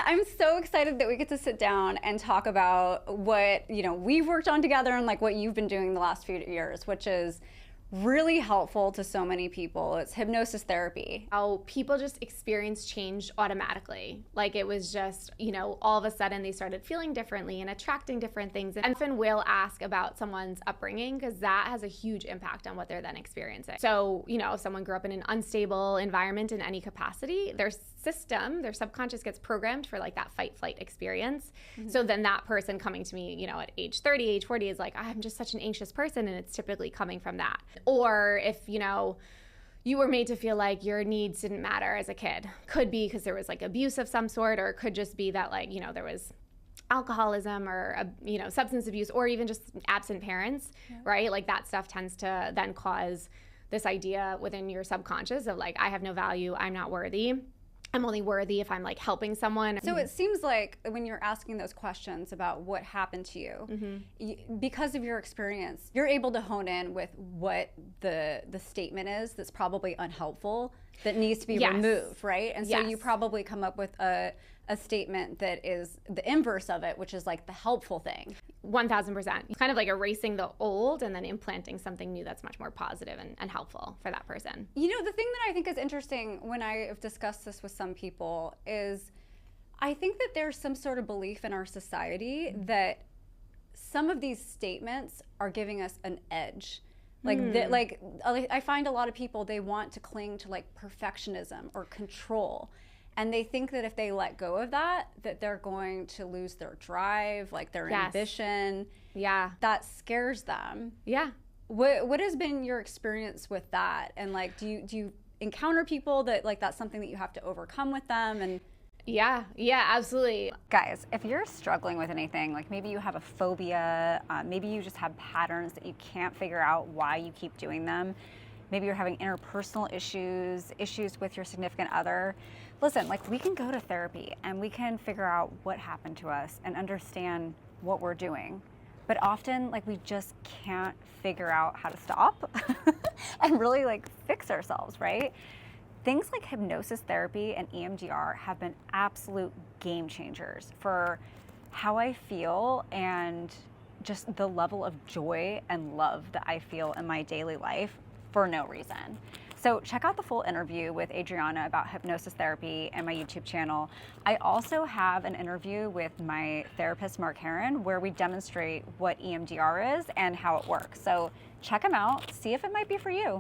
I'm so excited that we get to sit down and talk about what, we've worked on together and like what you've been doing the last few years, which is really helpful to so many people. It's hypnosis therapy. How people just experience change automatically. Like it was just, all of a sudden they started feeling differently and attracting different things. And often will ask about someone's upbringing because that has a huge impact on what they're then experiencing. So, if someone grew up in an unstable environment in any capacity, their system, their subconscious gets programmed for like that fight flight experience. Mm-hmm. So then that person coming to me, at age 30, age 40 is like, I'm just such an anxious person, and it's typically coming from that. Or if, you were made to feel like your needs didn't matter as a kid, could be because there was like abuse of some sort, or it could just be that like, there was alcoholism or, substance abuse, or even just absent parents, right? Like that stuff tends to then cause this idea within your subconscious of like, I have no value, I'm not worthy. I'm only worthy if I'm like helping someone. So it seems like when you're asking those questions about what happened to you, because of your experience, you're able to hone in with what the statement is that's probably unhelpful, that needs to be removed, right? And so you probably come up with a statement that is the inverse of it, which is like the helpful thing. 1000%. Kind of like erasing the old and then implanting something new that's much more positive and helpful for that person. The thing that I think is interesting when I have discussed this with some people is I think that there's some sort of belief in our society that some of these statements are giving us an edge. I find a lot of people, they want to cling to like perfectionism or control. And they think that if they let go of that they're going to lose their drive, like their ambition. Yeah. That scares them. Yeah. What has been your experience with that? And like, do you encounter people that like that's something that you have to overcome with them? And yeah, absolutely. Guys, if you're struggling with anything, like maybe you have a phobia, maybe you just have patterns that you can't figure out why you keep doing them. Maybe you're having interpersonal issues with your significant other. Listen, like we can go to therapy and we can figure out what happened to us and understand what we're doing. But often like we just can't figure out how to stop and really like fix ourselves, right? Things like hypnosis therapy and EMDR have been absolute game changers for how I feel and just the level of joy and love that I feel in my daily life for no reason. So check out the full interview with Adriana about hypnosis therapy and my YouTube channel. I also have an interview with my therapist, Mark Heron, where we demonstrate what EMDR is and how it works. So check them out, see if it might be for you.